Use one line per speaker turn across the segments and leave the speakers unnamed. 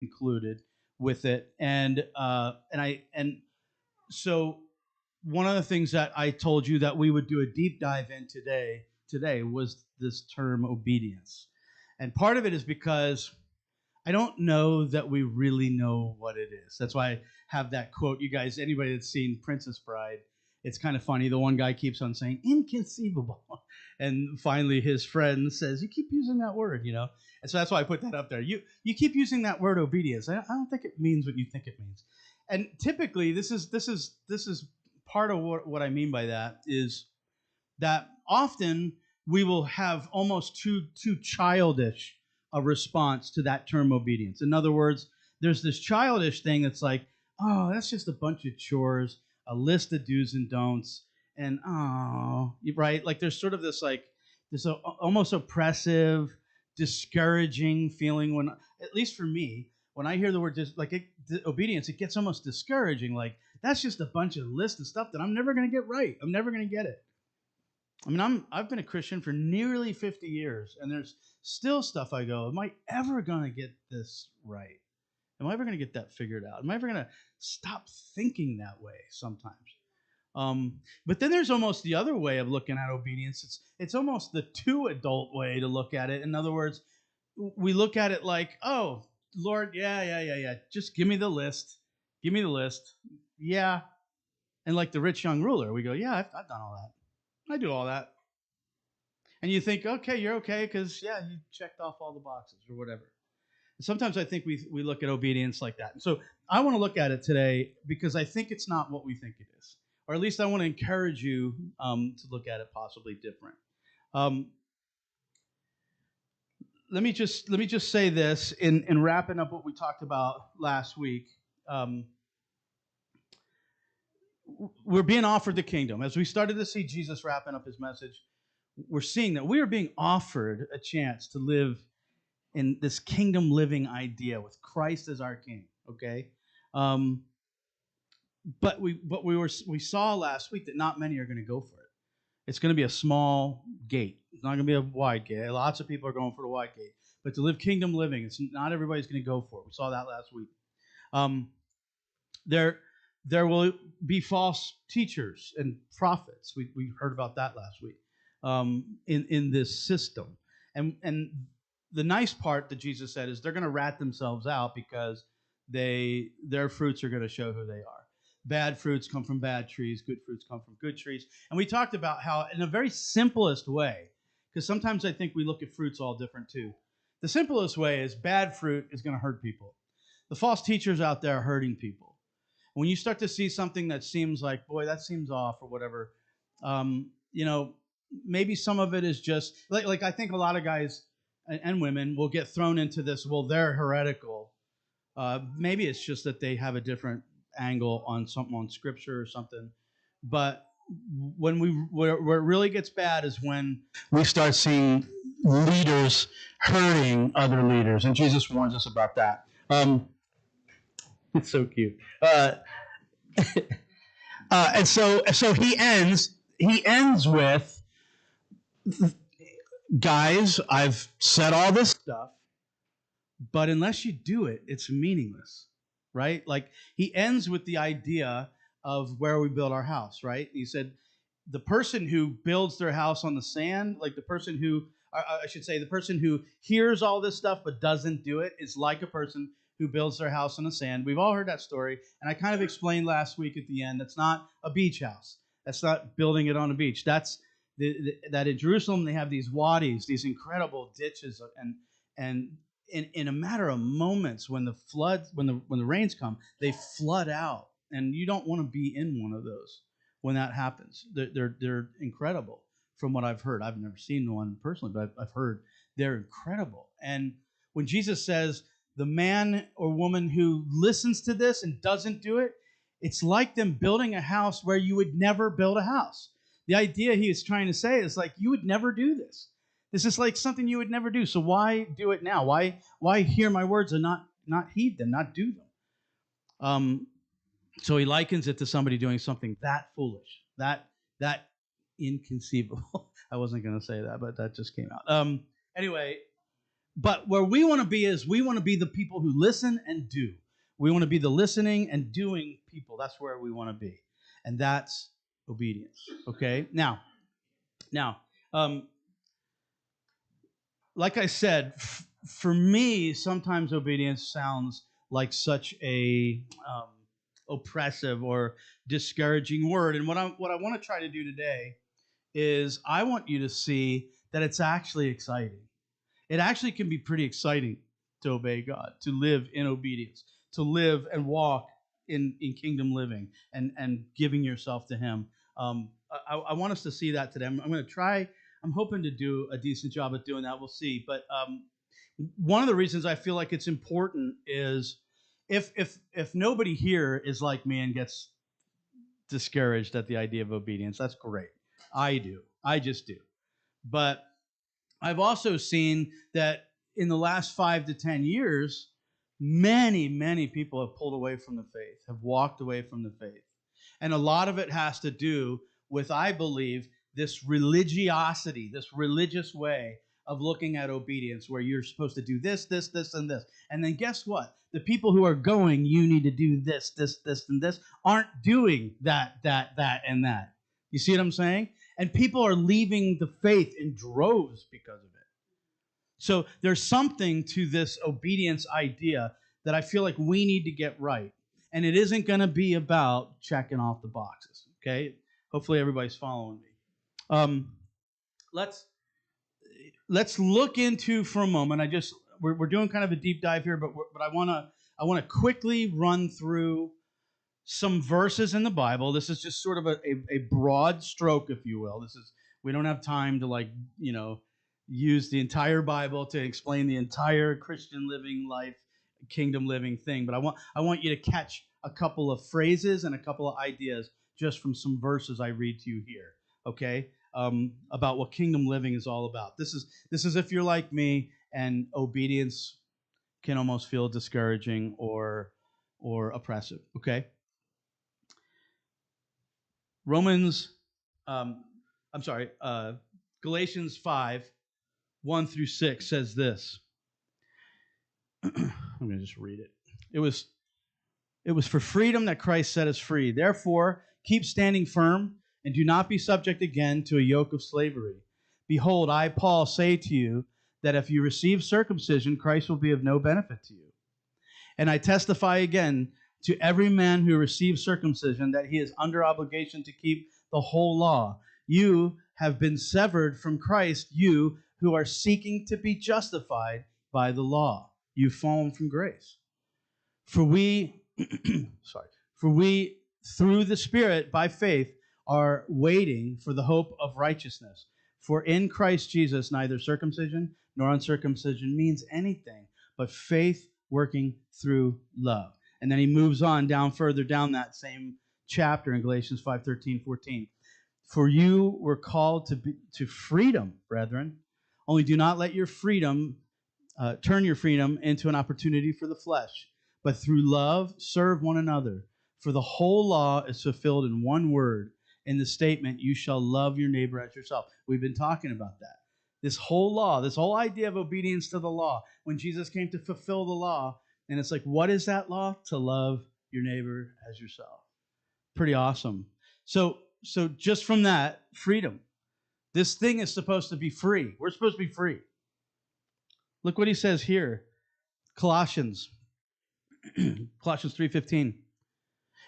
included with it, and so one of the things that I told you that we would do a deep dive in today was this term obedience, and part of it is because I don't know that we really know what it is. That's why I have that quote. You guys, anybody that's seen Princess Bride, it's kind of funny. The one guy keeps on saying inconceivable, and finally his friend says, "You keep using that word, you know." And so that's why I put that up there. You keep using that word obedience. I don't think it means what you think it means. And typically, this is part of what I mean by that is that often we will have almost too childish a response to that term obedience. In other words, there's this childish thing that's like, oh, that's just a bunch of chores, a list of do's and don'ts, and oh, right? Like there's sort of this like this almost oppressive, discouraging feeling when, at least for me, when I hear the word obedience, it gets almost discouraging. Like that's just a bunch of lists of stuff that I'm never going to get right. I'm never going to get it. I mean, I've been a Christian for nearly 50 years, and there's still stuff I go, am I ever going to get this right? Am I ever going to get that figured out? Am I ever going to stop thinking that way sometimes? But then there's almost the other way of looking at obedience. It's almost the too adult way to look at it. In other words, we look at it like, oh, Lord, yeah. Just give me the list. Give me the list. Yeah. And like the rich young ruler, we go, yeah, I've done all that. I do all that. And you think, okay, you're okay because, yeah, you checked off all the boxes or whatever. And sometimes I think we look at obedience like that. And so I want to look at it today because I think it's not what we think it is. Or at least I want to encourage you to look at it possibly different. Let me just say this in wrapping up what we talked about last week. We're being offered the kingdom. As we started to see Jesus wrapping up his message, we're seeing that we are being offered a chance to live in this kingdom living idea with Christ as our king. Okay, but we saw last week that not many are going to go for it. It's going to be a small gate. It's not going to be a wide gate. Lots of people are going for the wide gate. But to live kingdom living, it's not everybody's going to go for it. We saw that last week. There will be false teachers and prophets. We heard about that last week in this system. And the nice part that Jesus said is they're going to rat themselves out because their fruits are going to show who they are. Bad fruits come from bad trees. Good fruits come from good trees. And we talked about how in a very simplest way, because sometimes I think we look at fruits all different too. The simplest way is bad fruit is going to hurt people. The false teachers out there are hurting people. When you start to see something that seems like, boy, that seems off or whatever, maybe some of it is just like I think a lot of guys and women will get thrown into this. Well, they're heretical. Maybe it's just that they have a different angle on something on scripture or something. But when where it really gets bad is when we start seeing leaders hurting other leaders, and Jesus warns us about that. It's so cute. And so he ends with, guys, I've said all this stuff, but unless you do it, it's meaningless, right? Like he ends with the idea of where we build our house, right? He said, the person who builds their house on the sand, like the person who, I should say, the person who hears all this stuff but doesn't do it is like a person who builds their house on the sand. We've all heard that story, and I kind of explained last week at the end, that's not a beach house. That's not building it on a beach. That's that in Jerusalem they have these wadis, these incredible ditches, and in a matter of moments, when the rains come, they flood out, and you don't want to be in one of those when that happens. They're incredible from what I've heard. I've never seen one personally, but I've heard they're incredible. And when Jesus says the man or woman who listens to this and doesn't do it, it's like them building a house where you would never build a house. The idea he is trying to say is like, you would never do this. This is like something you would never do. So why do it now? Why hear my words and not heed them, not do them? So he likens it to somebody doing something that foolish, that inconceivable. I wasn't going to say that, but that just came out. Anyway, But where we want to be is we want to be the people who listen and do. We want to be the listening and doing people. That's where we want to be. And that's obedience. Okay? Now, like I said, for me, sometimes obedience sounds like such a oppressive or discouraging word. And what I want to try to do today is I want you to see that it's actually exciting. It actually can be pretty exciting to obey God, to live in obedience, to live and walk in kingdom living and giving yourself to Him. I want us to see that today. I'm going to try. I'm hoping to do a decent job at doing that. We'll see. But one of the reasons I feel like it's important is if nobody here is like me and gets discouraged at the idea of obedience, that's great. I do. I just do. But I've also seen that in the last 5 to 10 years, many people have pulled away from the faith, have walked away from the faith. And a lot of it has to do with, I believe, this religiosity, this religious way of looking at obedience, where you're supposed to do this, this, this, and this. And then guess what? The people who are going, you need to do this, this, this, and this, aren't doing that, and that. You see what I'm saying? And people are leaving the faith in droves because of it. So there's something to this obedience idea that I feel like we need to get right. And it isn't going to be about checking off the boxes, okay? Hopefully everybody's following me. Let's look into for a moment. We're doing kind of a deep dive here, but I want to quickly run through some verses in the Bible. This is just sort of a broad stroke, if you will. We don't have time to use the entire Bible to explain the entire Christian living life, kingdom living thing. But I want you to catch a couple of phrases and a couple of ideas just from some verses I read to you here. Okay, about what kingdom living is all about. This is if you're like me and obedience can almost feel discouraging or oppressive. Okay. Galatians 5, 1 through 6 says this. I'm going to just read it. It was for freedom that Christ set us free. Therefore, keep standing firm and do not be subject again to a yoke of slavery. Behold, I, Paul, say to you that if you receive circumcision, Christ will be of no benefit to you. And I testify again to every man who receives circumcision that he is under obligation to keep the whole law. You have been severed from Christ, you who are seeking to be justified by the law. You've fallen from grace. For we, through the Spirit, by faith, are waiting for the hope of righteousness. For in Christ Jesus, neither circumcision nor uncircumcision means anything, but faith working through love. And then he moves on further down that same chapter in Galatians 5, 13, 14. For you were called to freedom, brethren. Only do not let your freedom turn your freedom into an opportunity for the flesh, but through love serve one another. For the whole law is fulfilled in one word, in the statement, you shall love your neighbor as yourself. We've been talking about that. This whole law, this whole idea of obedience to the law, when Jesus came to fulfill the law, and it's like, what is that law? To love your neighbor as yourself. Pretty awesome. So just from that, freedom. This thing is supposed to be free. We're supposed to be free. Look what he says here. Colossians 3:15.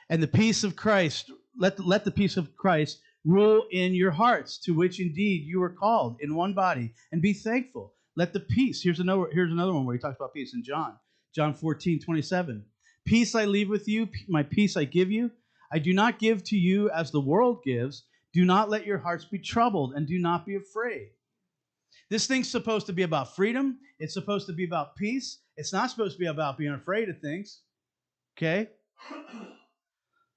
And the peace of Christ, let the peace of Christ rule in your hearts, to which indeed you were called in one body, and be thankful. Let the peace. Here's another one where he talks about peace in John 14:27. Peace I leave with you, my peace I give you. I do not give to you as the world gives. Do not let your hearts be troubled, and do not be afraid. This thing's supposed to be about freedom. It's supposed to be about peace. It's not supposed to be about being afraid of things. Okay?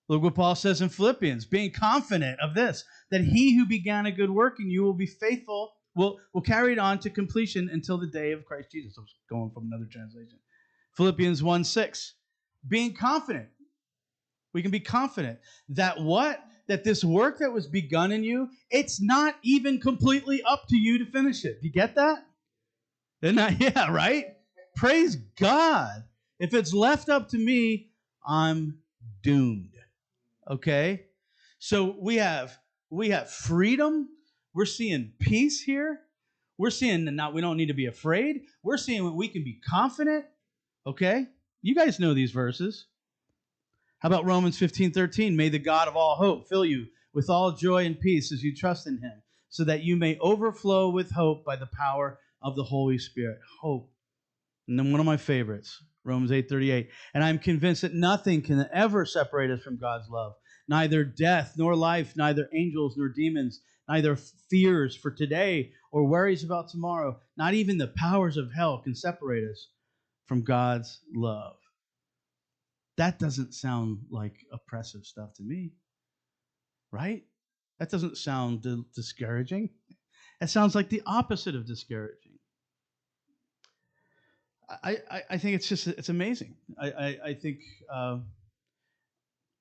Look what Paul says in Philippians, being confident of this, that he who began a good work in you will be faithful, will carry it on to completion until the day of Christ Jesus. I was going from another translation. Philippians 1:6, being confident. We can be confident that that this work that was begun in you, it's not even completely up to you to finish it. Do you get that? Isn't that, yeah, right? Praise God. If it's left up to me, I'm doomed. Okay? So we have freedom. We're seeing peace here. We're seeing that now we don't need to be afraid. We're seeing that we can be confident. Okay? You guys know these verses. How about Romans 15:13? May the God of all hope fill you with all joy and peace as you trust in him, so that you may overflow with hope by the power of the Holy Spirit. Hope. And then one of my favorites, Romans 8:38. And I'm convinced that nothing can ever separate us from God's love. Neither death nor life, neither angels nor demons, neither fears for today or worries about tomorrow, not even the powers of hell can separate us from God's love. That doesn't sound like oppressive stuff to me, right? That doesn't sound discouraging. It sounds like the opposite of discouraging. I think it's amazing. I think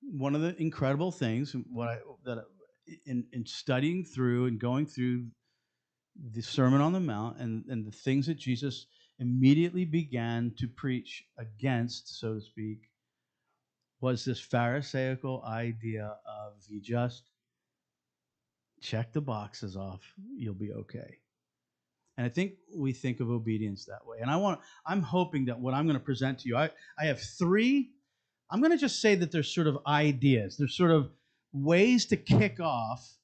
one of the incredible things in studying through and going through the Sermon on the Mount and the things that Jesus immediately began to preach against, so to speak, was this Pharisaical idea of you just check the boxes off, you'll be okay. And I think we think of obedience that way. And I'm hoping that what I'm going to present to you, I have three. I'm going to just say that there's sort of ideas. There's sort of ways to kick off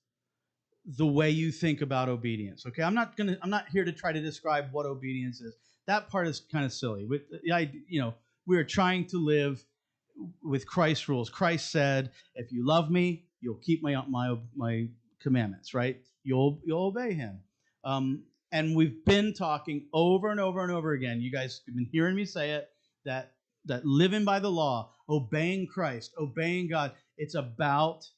the way you think about obedience. Okay, I'm not here to try to describe what obedience is. That part is kind of silly. We are trying to live with Christ's rules. Christ said, "If you love me, you'll keep my commandments." Right? You'll obey him. And we've been talking over and over and over again. You guys have been hearing me say it, that living by the law, obeying Christ, obeying God, it's about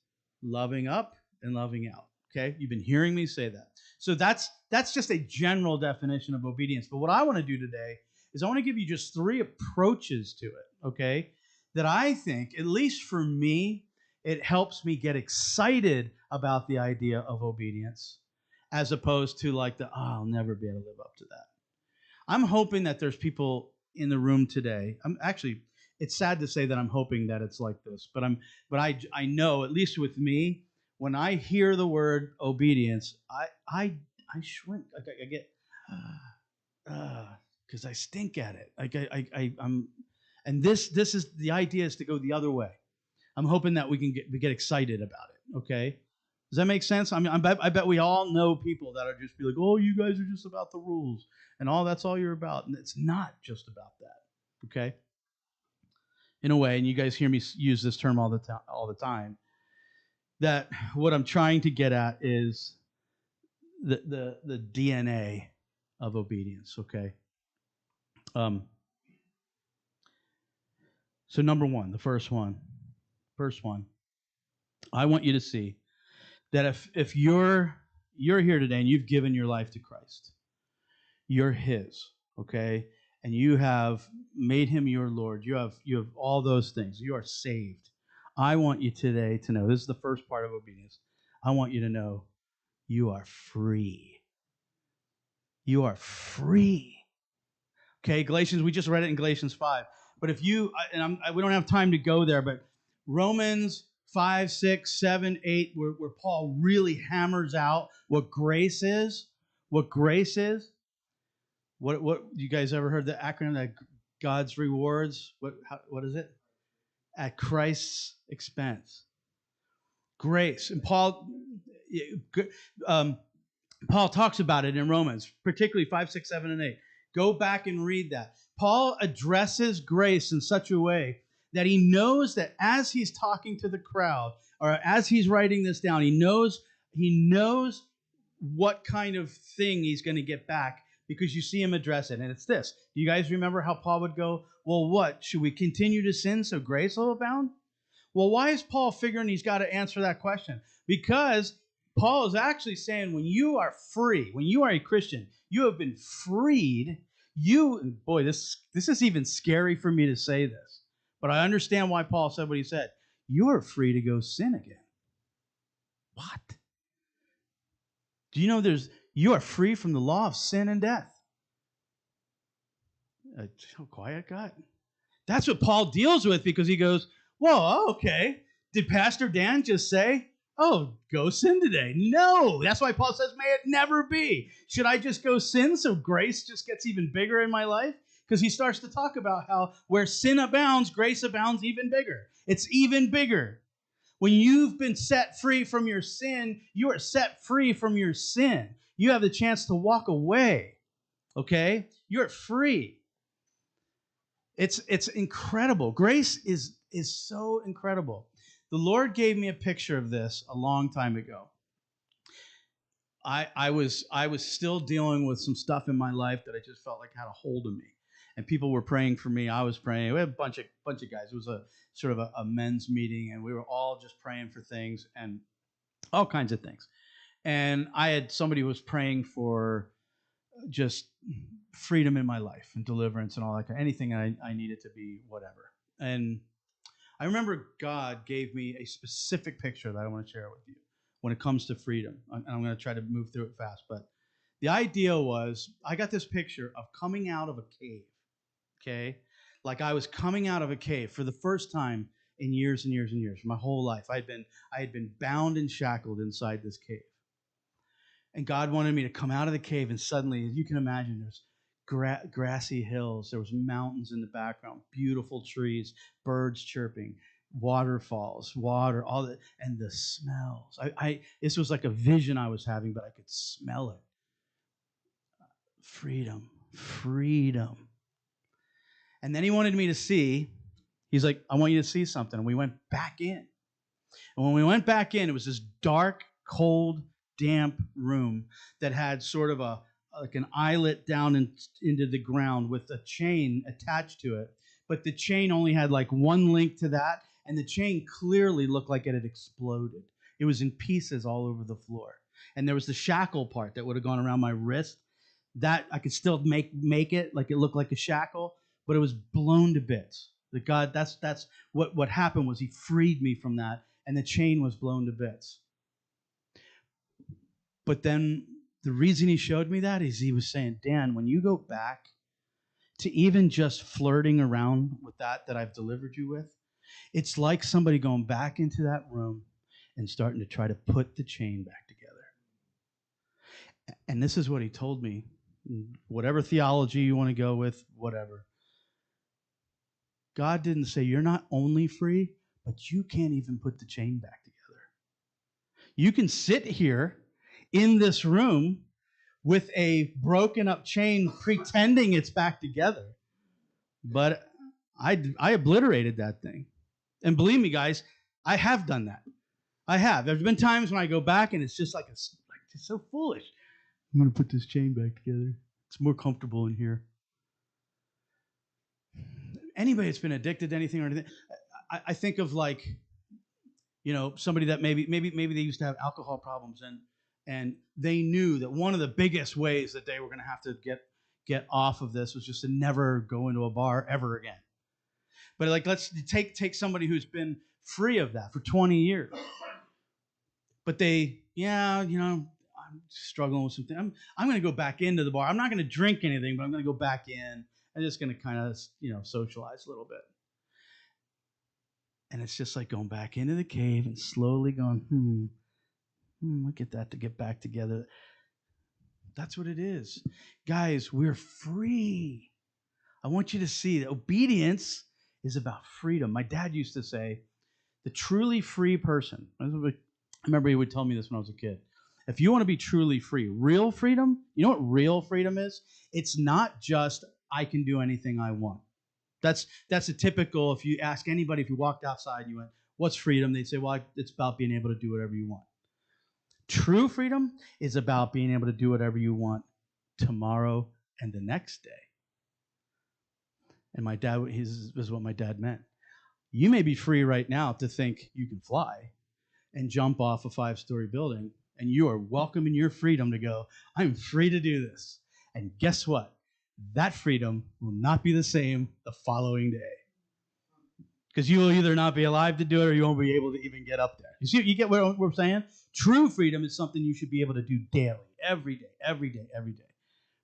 loving up and loving out. Okay? You've been hearing me say that. So that's just a general definition of obedience. But what I want to do today is I want to give you just three approaches to it, okay? That I think, at least for me, it helps me get excited about the idea of obedience, as opposed to like I'll never be able to live up to that. I'm hoping that there's people in the room today. It's sad to say that I'm hoping that it's like this, but I know, at least with me, when I hear the word obedience, I shrink. I get because I stink at it. I'm, and this is the idea is to go the other way. I'm hoping that we get excited about it. Okay. Does that make sense? I mean, I bet we all know people that are just be like, "Oh, you guys are just about the rules, and that's all you're about." And it's not just about that, okay? In a way, and you guys hear me use this term all the time. That what I'm trying to get at is the DNA of obedience, okay? So number one, the first one, I want you to see that if you're here today and you've given your life to Christ, you're his, okay? And you have made him your Lord. You have all those things. You are saved. I want you today to know, this is the first part of obedience. I want you to know you are free. You are free. Okay, Galatians, we just read it in Galatians 5. But if you, we don't have time to go there, but Romans 5, 6, 7, 8, where Paul really hammers out what grace is. What grace is. What you guys ever heard the acronym that God's rewards? What is it? At Christ's expense. Grace. And Paul talks about it in Romans, particularly 5, 6, 7, and 8. Go back and read that. Paul addresses grace in such a way that he knows that as he's talking to the crowd, or as he's writing this down, he knows what kind of thing he's going to get back, because you see him address it. And it's this. Do you guys remember how Paul would go, well, what? Should we continue to sin so grace will abound? Well, why is Paul figuring he's got to answer that question? Because Paul is actually saying when you are free, when you are a Christian, you have been freed. This is even scary for me to say this, but I understand why Paul said what he said. You are free to go sin again. What? Do you know you are free from the law of sin and death? Quiet God. That's what Paul deals with, because he goes, whoa, okay. Did Pastor Dan just say, oh, go sin today? No. That's why Paul says, may it never be. Should I just go sin so grace just gets even bigger in my life? Because he starts to talk about how where sin abounds, grace abounds even bigger. It's even bigger. When you've been set free from your sin, you are set free from your sin. You have the chance to walk away. Okay? You're free. It's incredible. Grace is so incredible. The Lord gave me a picture of this a long time ago. I was still dealing with some stuff in my life that I just felt like had a hold of me. And people were praying for me. I was praying. We had a bunch of guys. It was a sort of a men's meeting, and we were all just praying for things and all kinds of things. And I had somebody who was praying for just freedom in my life and deliverance and all that, anything I needed to be, whatever. And I remember God gave me a specific picture that I want to share with you when it comes to freedom. And I'm going to try to move through it fast. But the idea was, I got this picture of coming out of a cave, okay? Like I was coming out of a cave for the first time in years and years and years. My whole life, I had been bound and shackled inside this cave. And God wanted me to come out of the cave, and suddenly, as you can imagine, there's grassy hills, there was mountains in the background, beautiful trees, birds chirping, waterfalls, water, all that, and the smells. This was like a vision I was having, but I could smell it. Freedom, freedom. And then he wanted me to see, he's like, I want you to see something. And we went back in. And when we went back in, it was this dark, cold, damp room that had sort of like an eyelet down into the ground with a chain attached to it. But the chain only had like one link to that, and the chain clearly looked like it had exploded. It was in pieces all over the floor. And there was the shackle part that would have gone around my wrist. That I could still make it like it looked like a shackle, but it was blown to bits. That God, that's what happened was he freed me from that, and the chain was blown to bits. But then the reason he showed me that is he was saying, Dan, when you go back to even just flirting around with that I've delivered you with, it's like somebody going back into that room and starting to try to put the chain back together. And this is what he told me. Whatever theology you want to go with, whatever. God didn't say you're not only free, but you can't even put the chain back together. You can sit here in this room with a broken up chain pretending it's back together. But I obliterated that thing. And believe me, guys, I have done that. I have. There's been times when I go back and it's just like it's so foolish. I'm going to put this chain back together. It's more comfortable in here. Anybody that's been addicted to anything or anything, I think of like, somebody that maybe they used to have alcohol problems and they knew that one of the biggest ways that they were going to have to get off of this was just to never go into a bar ever again. But like, let's take somebody who's been free of that for 20 years. But I'm struggling with something. I'm going to go back into the bar. I'm not going to drink anything, but I'm going to go back in. I'm just going to kind of, socialize a little bit. And it's just like going back into the cave and slowly going, look at that to get back together. That's what it is. Guys, we're free. I want you to see that obedience is about freedom. My dad used to say, the truly free person, I remember he would tell me this when I was a kid. If you want to be truly free, real freedom, you know what real freedom is? It's not just, I can do anything I want. That's a typical, if you ask anybody, if you walked outside and you went, what's freedom? They'd say, well, it's about being able to do whatever you want. True freedom is about being able to do whatever you want tomorrow and the next day. And my dad, this is what my dad meant. You may be free right now to think you can fly and jump off a 5-story building, and you are welcome in your freedom to go, I'm free to do this. And guess what? That freedom will not be the same the following day. Because you will either not be alive to do it or you won't be able to even get up there. You get what we're saying? True freedom is something you should be able to do daily, every day, every day, every day.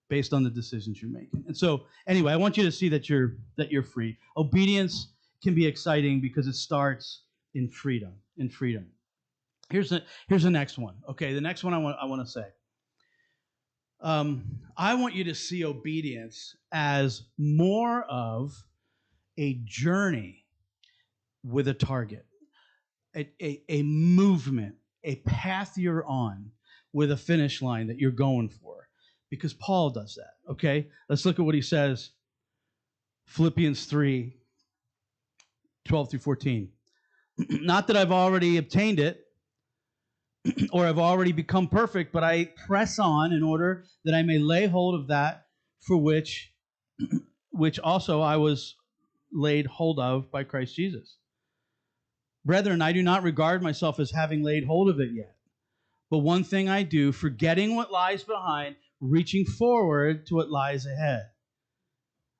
based on the decisions you're making. And so, anyway, I want you to see that you're free. Obedience can be exciting because it starts in freedom. In freedom. Here's the next one. Okay, the next one I want to say. I want you to see obedience as more of a journey with a target, a movement, a path you're on with a finish line that you're going for. Because Paul does that, okay? Let's look at what he says. Philippians 3, 12 through 14. Not that I've already obtained it, or have already become perfect, but I press on in order that I may lay hold of that for which also I was laid hold of by Christ Jesus. Brethren, I do not regard myself as having laid hold of it yet. But one thing I do, forgetting what lies behind, reaching forward to what lies ahead.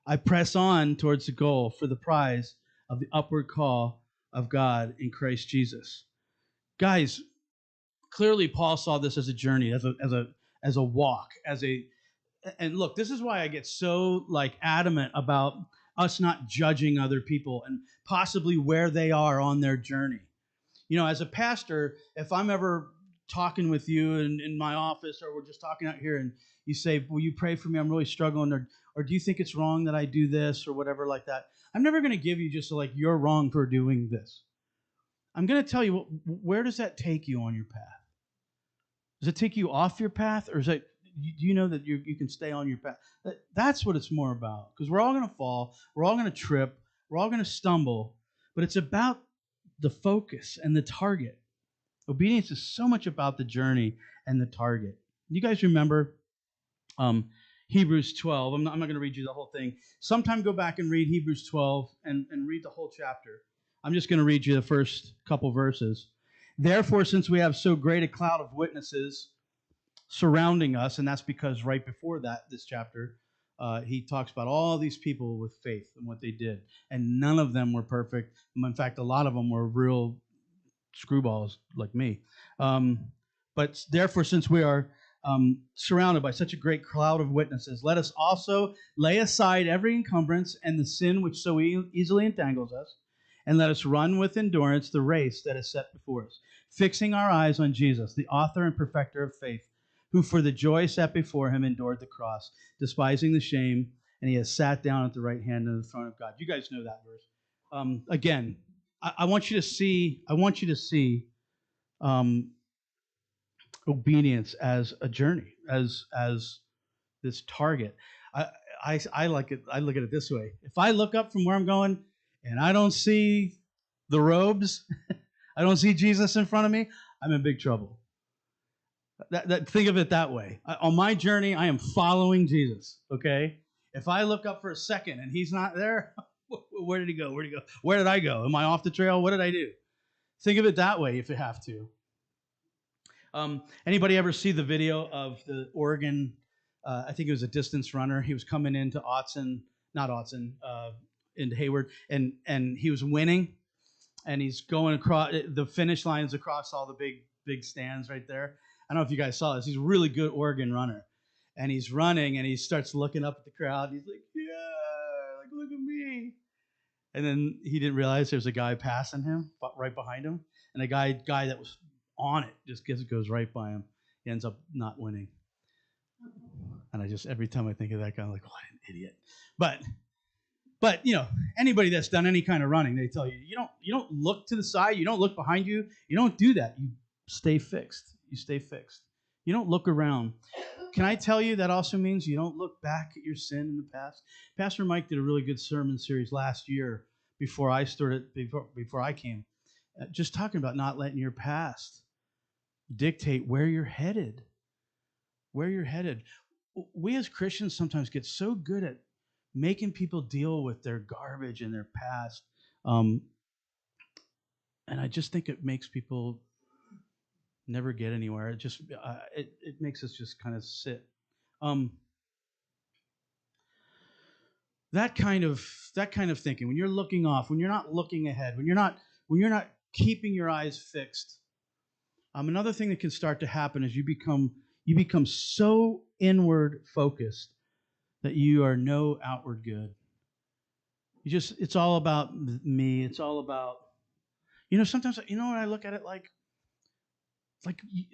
I press on towards the goal for the prize of the upward call of God in Christ Jesus. Guys, clearly Paul saw this as a journey, as a walk, and look, this is why I get so adamant about us not judging other people and possibly where they are on their journey. As a pastor, if I'm ever talking with you in my office, or we're just talking out here, and you say, will you pray for me? I'm really struggling, or do you think it's wrong that I do this, or whatever like that. I'm never going to give you just you're wrong for doing this. I'm going to tell you, where does that take you on your path? Does it take you off your path, or is it, do you know that you can stay on your path? That's what it's more about, because we're all going to fall, we're all going to trip, we're all going to stumble, but it's about the focus and the target. Obedience is so much about the journey and the target. You guys remember Hebrews 12? I'm not going to read you the whole thing. Sometime go back and read Hebrews 12 and read the whole chapter. I'm just going to read you the first couple verses. Therefore, since we have so great a cloud of witnesses surrounding us, and that's because right before this chapter, he talks about all these people with faith and what they did. And none of them were perfect. In fact, a lot of them were real screwballs like me. But therefore, since we are surrounded by such a great cloud of witnesses, let us also lay aside every encumbrance and the sin which so easily entangles us, and let us run with endurance the race that is set before us, fixing our eyes on Jesus, the author and perfecter of faith, who for the joy set before him endured the cross, despising the shame, and he has sat down at the right hand of the throne of God. You guys know that verse. Again, I want you to see. I want you to see obedience as a journey, as this target. I like it. I look at it this way: if I look up from where I'm going and I don't see the robes, I don't see Jesus in front of me, I'm in big trouble. Think of it that way. On my journey, I am following Jesus. Okay. If I look up for a second and he's not there, where did he go? Where did he go? Where did I go? Am I off the trail? What did I do? Think of it that way if you have to. Anybody ever see the video of the Oregon, I think it was a distance runner. He was coming into into Hayward, and he was winning, and he's going across, the finish lines across all the big stands right there. I don't know if you guys saw this. He's a really good Oregon runner. And he's running, and he starts looking up at the crowd. He's like, yeah, look at me. And then he didn't realize there's a guy passing him right behind him. And the guy that was on it just goes right by him. He ends up not winning. And every time I think of that guy, I'm like, what an idiot. But anybody that's done any kind of running, they tell you, you don't look to the side, you don't look behind you, you don't do that. You stay fixed. You stay fixed. You don't look around. Can I tell you that also means you don't look back at your sin in the past? Pastor Mike did a really good sermon series last year before I came, just talking about not letting your past dictate where you're headed. Where you're headed. We as Christians sometimes get so good at making people deal with their garbage and their past, and I just think it makes people never get anywhere. It makes us just kind of sit. That kind of thinking, when you're looking off, when you're not looking ahead, when you're not keeping your eyes fixed. Another thing that can start to happen is you become so inward focused that you are no outward good. It's all about me. It's all about, sometimes, what I look at it like? It's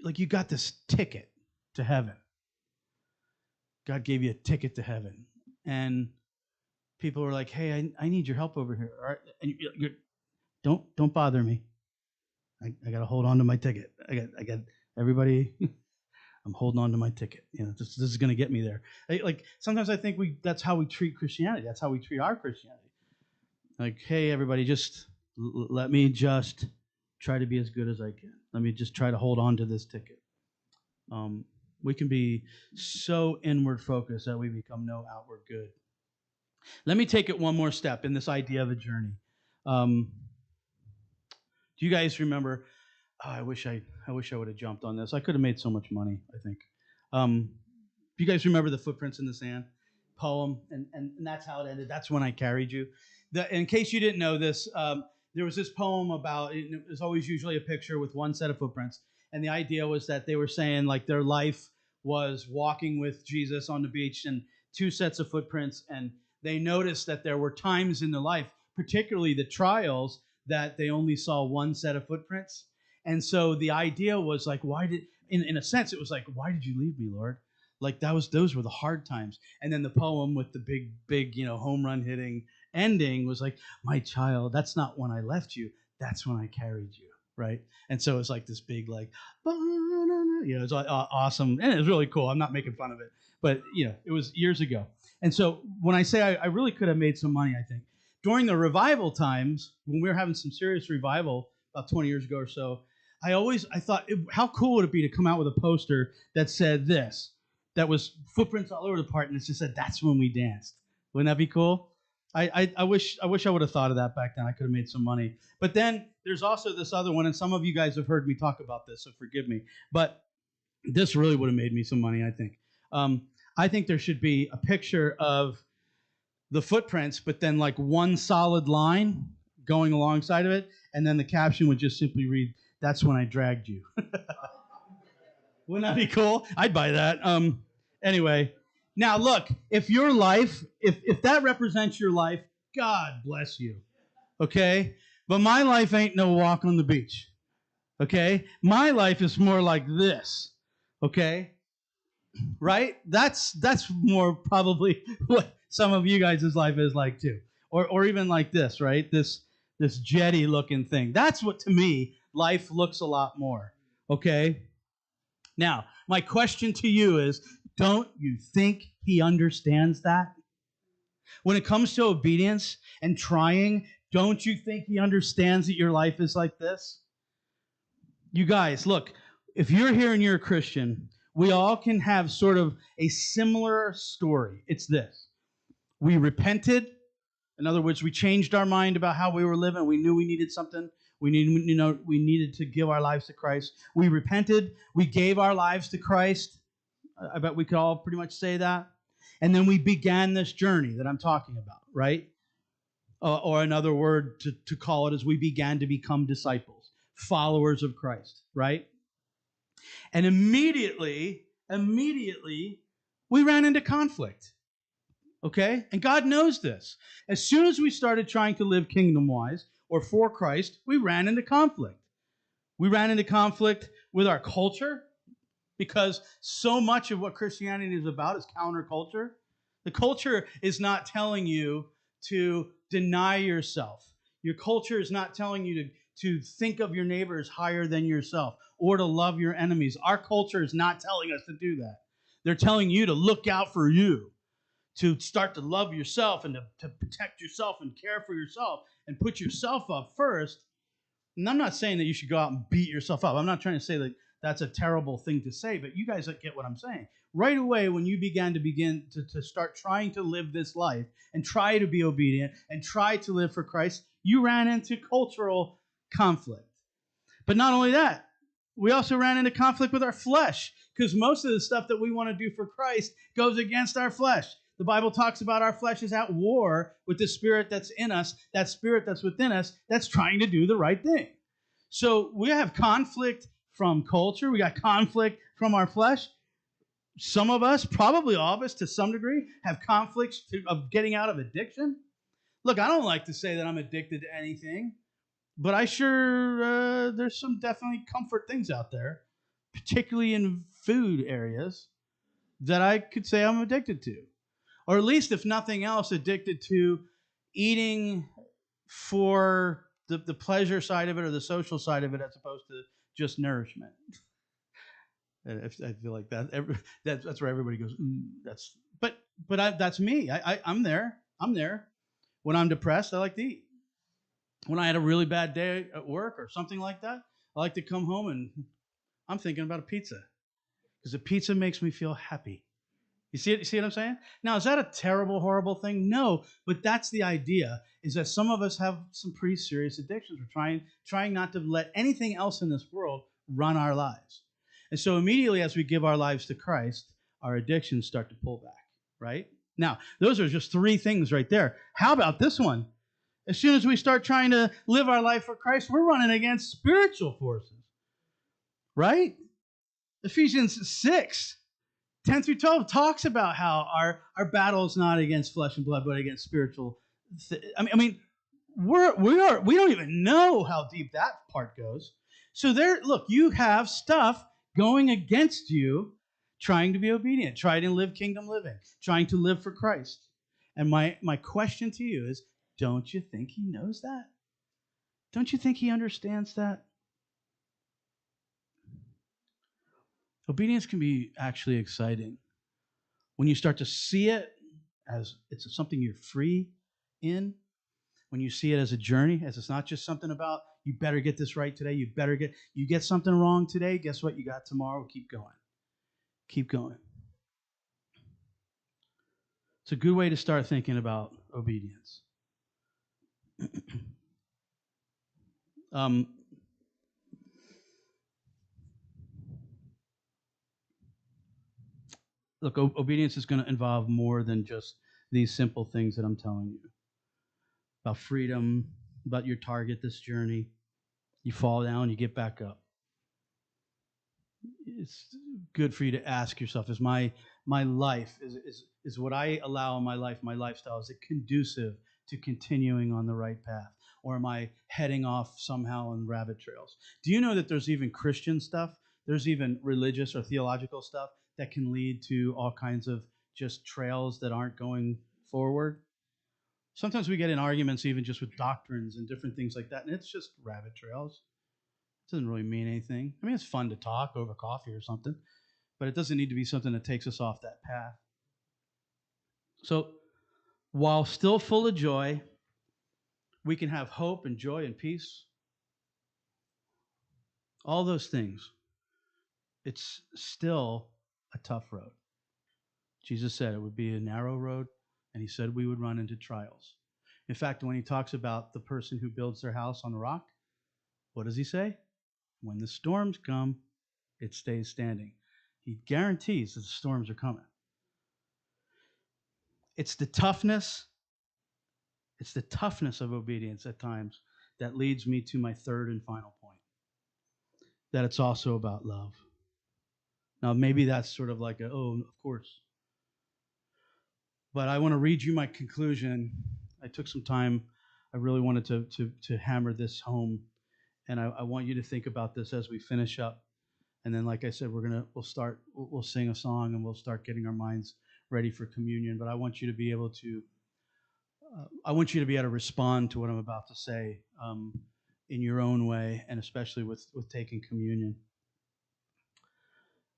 like you got this ticket to heaven. God gave you a ticket to heaven. And people were like, hey, I need your help over here. All right? And don't bother me. I got to hold on to my ticket. I got everybody. I'm holding on to my ticket. This is going to get me there. Like sometimes I think that's how we treat Christianity. That's how we treat our Christianity. Like, hey, everybody, just let me just try to be as good as I can. Let me just try to hold on to this ticket. We can be so inward focused that we become no outward good. Let me take it one more step in this idea of a journey. Do you guys remember? I wish I would have jumped on this. I could have made so much money, I think. Do you guys remember the Footprints in the Sand poem? And that's how it ended. That's when I carried you. In case you didn't know this, there was this poem about, it was always usually a picture with one set of footprints. And the idea was that they were saying like their life was walking with Jesus on the beach and two sets of footprints. And they noticed that there were times in their life, particularly the trials, that they only saw one set of footprints. And so the idea was like, in a sense, it was like, why did you leave me, Lord? Like those were the hard times. And then the poem with the big, home run hitting ending was like, my child, that's not when I left you. That's when I carried you. Right. And so it's like this big, like, it's awesome. And it was really cool. I'm not making fun of it, but it was years ago. And so when I say I really could have made some money, I think during the revival times, when we were having some serious revival about 20 years ago or so, I thought, how cool would it be to come out with a poster that said this, that was footprints all over the part, and it just said, that's when we danced. Wouldn't that be cool? I wish I would have thought of that back then. I could have made some money. But then there's also this other one, and some of you guys have heard me talk about this, so forgive me. But this really would have made me some money, I think. I think there should be a picture of the footprints, but then like one solid line going alongside of it, and then the caption would just simply read, that's when I dragged you. Wouldn't that be cool? I'd buy that. Anyway, now look, if your life, if that represents your life, God bless you. Okay? But my life ain't no walk on the beach. Okay? My life is more like this. Okay? Right? That's more probably what some of you guys' life is like too. Or even like this, right? This jetty looking thing. That's what, to me, life looks a lot more. Okay? Now, my question to you is, don't you think he understands that? When it comes to obedience and trying, don't you think he understands that your life is like this? You guys, look, if you're here and you're a Christian, we all can have sort of a similar story. It's this. We repented. In other words, we changed our mind about how we were living. We knew we needed something. We needed to give our lives to Christ. We repented. We gave our lives to Christ. I bet we could all pretty much say that. And then we began this journey that I'm talking about, right? Or another word to call it is we began to become disciples, followers of Christ, right? And immediately, we ran into conflict. Okay? And God knows this. As soon as we started trying to live kingdom-wise or for Christ, we ran into conflict. We ran into conflict with our culture because so much of what Christianity is about is counterculture. The culture is not telling you to deny yourself. Your culture is not telling you to think of your neighbors higher than yourself or to love your enemies. Our culture is not telling us to do that. They're telling you to look out for you, to start to love yourself and to protect yourself and care for yourself and put yourself up first. And I'm not saying that you should go out and beat yourself up. I'm not trying to say that that's a terrible thing to say, but you guys get what I'm saying. Right away, when you began to start trying to live this life and try to be obedient and try to live for Christ, you ran into cultural conflict. But not only that, we also ran into conflict with our flesh, because most of the stuff that we want to do for Christ goes against our flesh. The Bible talks about our flesh is at war with the spirit that's in us, that spirit that's within us, that's trying to do the right thing. So we have conflict from culture. We got conflict from our flesh. Some of us, probably all of us to some degree, have conflicts of getting out of addiction. Look, I don't like to say that I'm addicted to anything, but I sure, there's some definitely comfort things out there, particularly in food areas, that I could say I'm addicted to. Or at least, if nothing else, addicted to eating for the pleasure side of it or the social side of it as opposed to just nourishment. I feel like that's where everybody goes. That's that's me. I'm there. I'm there. When I'm depressed, I like to eat. When I had a really bad day at work or something like that, I like to come home and I'm thinking about a pizza because a pizza makes me feel happy. You see it? You see what I'm saying? Now, is that a terrible, horrible thing? No, but that's the idea. Is that some of us have some pretty serious addictions. We're trying not to let anything else in this world run our lives. And so immediately as we give our lives to Christ, our addictions start to pull back, right? Now, those are just three things right there. How about this one? As soon as we start trying to live our life for Christ, we're running against spiritual forces, right? Ephesians 6:10 through 12 talks about how our battle is not against flesh and blood, but against spiritual. I mean, we don't even know how deep that part goes. So look, you have stuff going against you, trying to be obedient, trying to live kingdom living, trying to live for Christ. And my question to you is, don't you think he knows that? Don't you think he understands that? Obedience can be actually exciting when you start to see it as it's something you're free in, when you see it as a journey, as it's not just something about you better get this right today, you get something wrong today, guess what? You got tomorrow. Keep going. Keep going. It's a good way to start thinking about obedience. Look, obedience is going to involve more than just these simple things that I'm telling you about freedom, about your target, this journey. You fall down, you get back up. It's good for you to ask yourself: is my life is what I allow in my life, my lifestyle, is it conducive to continuing on the right path, or am I heading off somehow on rabbit trails? Do you know that there's even Christian stuff? There's even religious or theological stuff that can lead to all kinds of just trails that aren't going forward. Sometimes we get in arguments even just with doctrines and different things like that, and it's just rabbit trails. It doesn't really mean anything. I mean, it's fun to talk over coffee or something, but it doesn't need to be something that takes us off that path. So, while still full of joy, we can have hope and joy and peace. All those things. It's still a tough road. Jesus said it would be a narrow road, and he said we would run into trials. In fact, when he talks about the person who builds their house on the rock, what does he say? When the storms come, it stays standing. He guarantees that the storms are coming. It's the toughness of obedience at times that leads me to my third and final point, that it's also about love. Now, maybe that's sort of like of course. But I want to read you my conclusion. I took some time. I really wanted to hammer this home. And I want you to think about this as we finish up. And then, like I said, we'll sing a song and we'll start getting our minds ready for communion. But I want you to be able to respond to what I'm about to say in your own way, and especially with taking communion.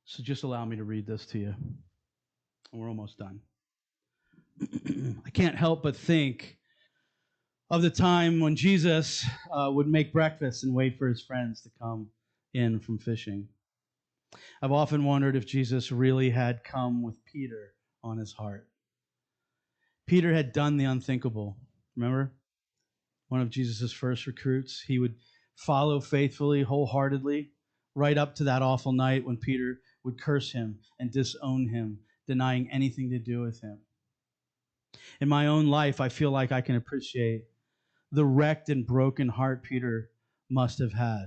So just allow me to read this to you. And we're almost done. I can't help but think of the time when Jesus would make breakfast and wait for his friends to come in from fishing. I've often wondered if Jesus really had come with Peter on his heart. Peter had done the unthinkable. Remember? One of Jesus' first recruits. He would follow faithfully, wholeheartedly, right up to that awful night when Peter would curse him and disown him, denying anything to do with him. In my own life, I feel like I can appreciate the wrecked and broken heart Peter must have had,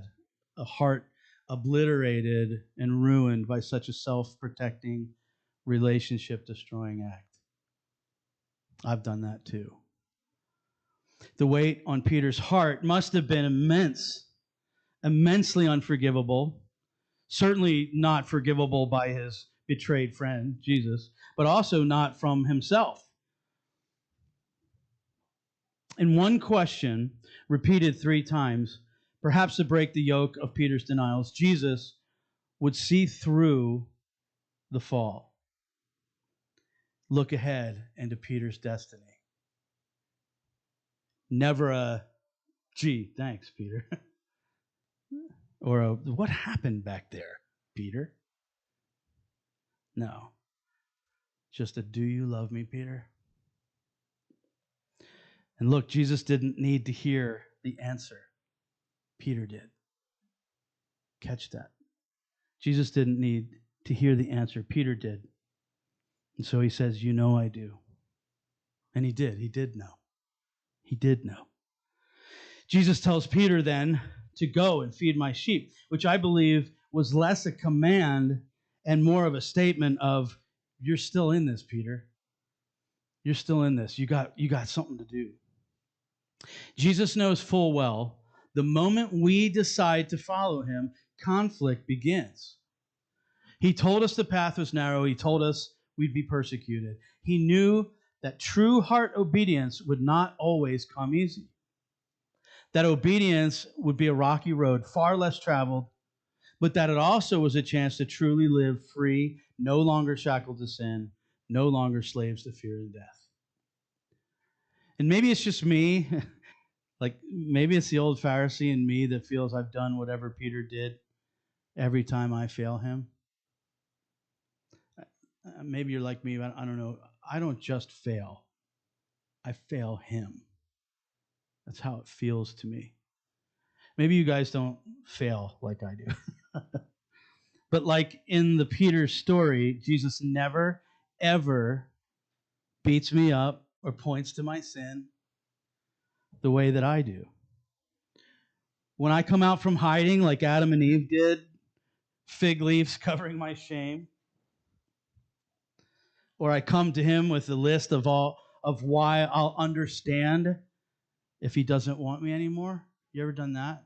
a heart obliterated and ruined by such a self-protecting, relationship destroying act. I've done that too. The weight on Peter's heart must have been immense, immensely unforgivable, certainly not forgivable by his betrayed friend, Jesus, but also not from himself. In one question, repeated 3 times, perhaps to break the yoke of Peter's denials, Jesus would see through the fall, look ahead into Peter's destiny. Never a, gee, thanks, Peter. Or a, what happened back there, Peter? No. Just a, do you love me, Peter? And look, Jesus didn't need to hear the answer. Peter did. Catch that. Jesus didn't need to hear the answer. Peter did. And so he says, you know I do. And he did. He did know. He did know. Jesus tells Peter then to go and feed my sheep, which I believe was less a command and more of a statement of, you're still in this, Peter. You're still in this. You got something to do. Jesus knows full well the moment we decide to follow him, conflict begins. He told us the path was narrow. He told us we'd be persecuted. He knew that true heart obedience would not always come easy. That obedience would be a rocky road, far less traveled, but that it also was a chance to truly live free, no longer shackled to sin, no longer slaves to fear and death. And maybe it's just me, like maybe it's the old Pharisee in me that feels I've done whatever Peter did every time I fail him. Maybe you're like me, but I don't know. I don't just fail. I fail him. That's how it feels to me. Maybe you guys don't fail like I do. But like in the Peter story, Jesus never, ever beats me up or points to my sin the way that I do. When I come out from hiding like Adam and Eve did, fig leaves covering my shame, or I come to him with a list of why I'll understand if he doesn't want me anymore. You ever done that?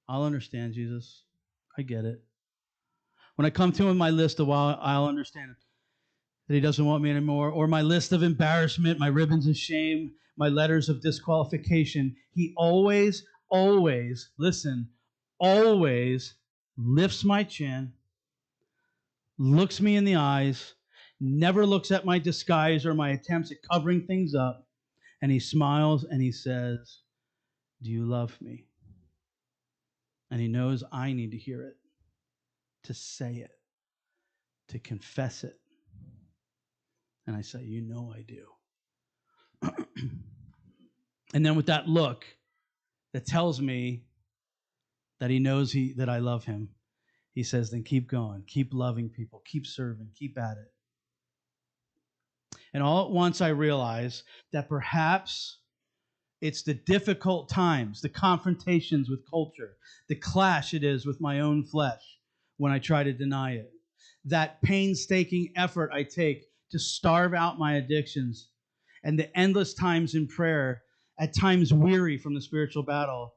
I'll understand, Jesus. I get it. When I come to him with my list of why I'll understand that he doesn't want me anymore, or my list of embarrassment, my ribbons of shame, my letters of disqualification, he always lifts my chin, looks me in the eyes, never looks at my disguise or my attempts at covering things up, and he smiles and he says, do you love me? And he knows I need to hear it, to say it, to confess it. And I say, you know I do. And then with that look that tells me that he knows that I love him, he says, then keep going, keep loving people, keep serving, keep at it. And all at once I realize that perhaps it's the difficult times, the confrontations with culture, the clash it is with my own flesh when I try to deny it, that painstaking effort I take to starve out my addictions, and the endless times in prayer, at times weary from the spiritual battle,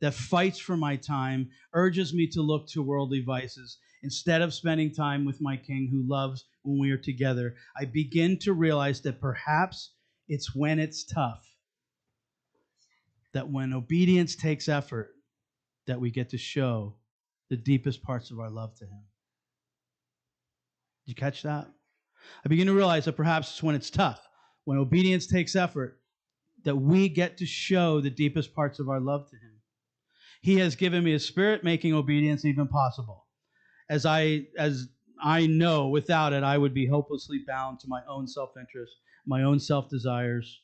that fights for my time, urges me to look to worldly vices instead of spending time with my King who loves when we are together. I begin to realize that perhaps it's when it's tough, that when obedience takes effort, that we get to show the deepest parts of our love to him. Did you catch that? I begin to realize that perhaps it's when it's tough, when obedience takes effort, that we get to show the deepest parts of our love to him. He has given me a spirit making obedience even possible. As I know without it, I would be hopelessly bound to my own self-interest, my own self-desires.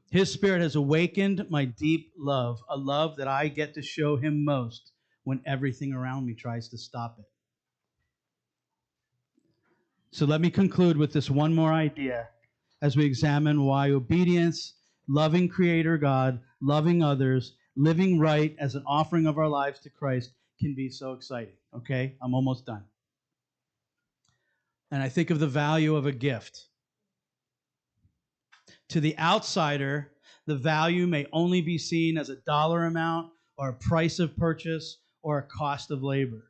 His spirit has awakened my deep love, a love that I get to show him most when everything around me tries to stop it. So let me conclude with this one more idea as we examine why obedience, loving Creator God, loving others, living right as an offering of our lives to Christ can be so exciting. Okay? I'm almost done. And I think of the value of a gift. To the outsider, the value may only be seen as a dollar amount or a price of purchase or a cost of labor.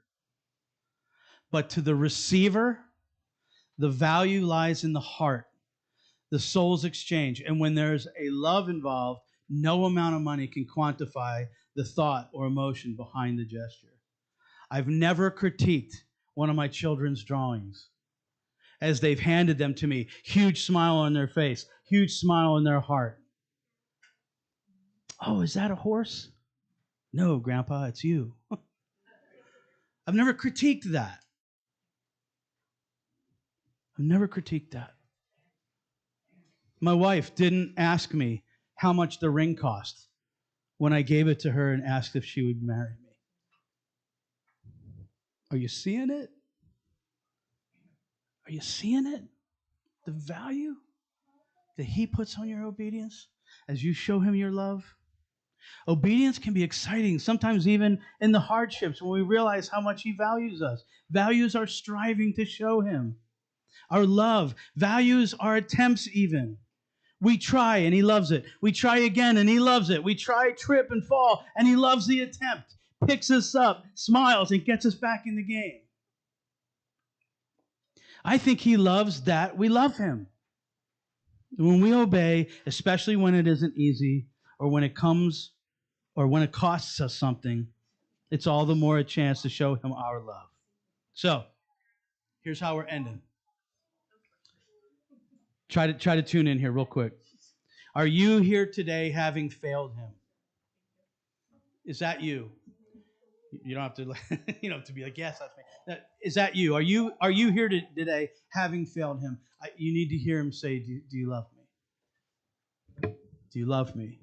But to the receiver, the value lies in the heart, the soul's exchange. And when there's a love involved, no amount of money can quantify the thought or emotion behind the gesture. I've never critiqued one of my children's drawings as they've handed them to me. Huge smile on their face, huge smile in their heart. Oh, is that a horse? No, Grandpa, it's you. I've never critiqued that. I've never critiqued that. My wife didn't ask me how much the ring cost when I gave it to her and asked if she would marry me. Are you seeing it? Are you seeing it? The value that he puts on your obedience as you show him your love? Obedience can be exciting, sometimes even in the hardships when we realize how much he values us. Values our striving to show him. Our love values our attempts even. We try and he loves it. We try again and he loves it. We try, trip, and fall, and he loves the attempt. Picks us up, smiles, and gets us back in the game. I think he loves that we love him. When we obey, especially when it isn't easy, or when it comes, or when it costs us something, it's all the more a chance to show him our love. So, here's how we're ending. Try to tune in here real quick. Are you here today having failed him? Is that you? You don't have to you don't have to be like, yes, that's me. Is that you? Are you here today having failed him? You need to hear him say, do you love me? Do you love me?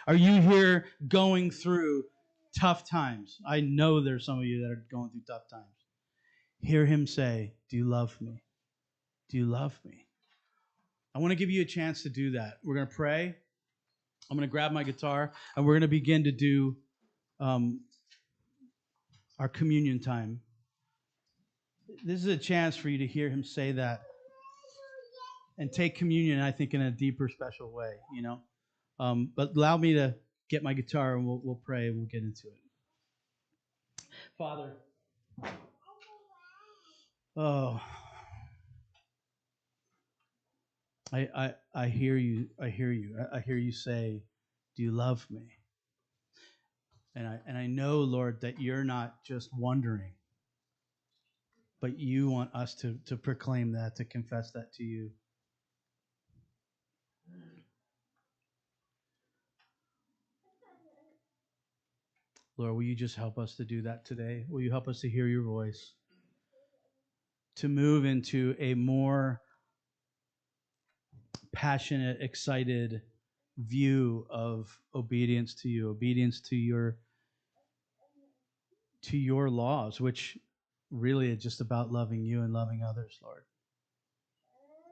Are you here going through tough times? I know there's some of you that are going through tough times. Hear him say, do you love me? Do you love me? I want to give you a chance to do that. We're going to pray. I'm going to grab my guitar, and we're going to begin to do our communion time. This is a chance for you to hear him say that and take communion, I think, in a deeper, special way, you know. But allow me to get my guitar, and we'll pray, and we'll get into it. Father, oh, I hear you. I hear you. I hear you say, do you love me? And I know, Lord, that you're not just wondering, but you want us to proclaim that, to confess that to you. Lord, will you just help us to do that today? Will you help us to hear your voice? To move into a more passionate, excited view of obedience to you, obedience to your laws, which really is just about loving you and loving others, Lord.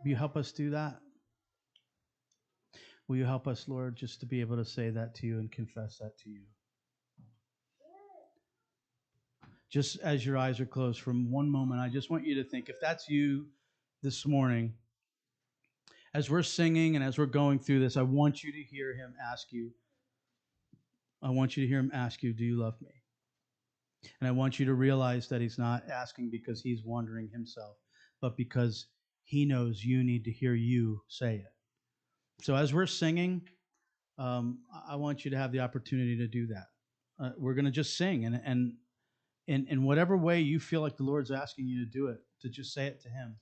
Will you help us do that? Will you help us, Lord, just to be able to say that to you and confess that to you? Just as your eyes are closed for one moment, I just want you to think, if that's you this morning, as we're singing and as we're going through this, I want you to hear him ask you, do you love me? And I want you to realize that he's not asking because he's wondering himself, but because he knows you need to hear you say it. So as we're singing, I want you to have the opportunity to do that. We're going to just sing, and in whatever way you feel like the Lord's asking you to do it, to just say it to him.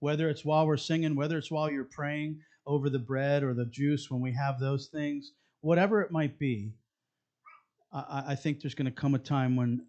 Whether it's while we're singing, whether it's while you're praying over the bread or the juice when we have those things, whatever it might be, I think there's going to come a time when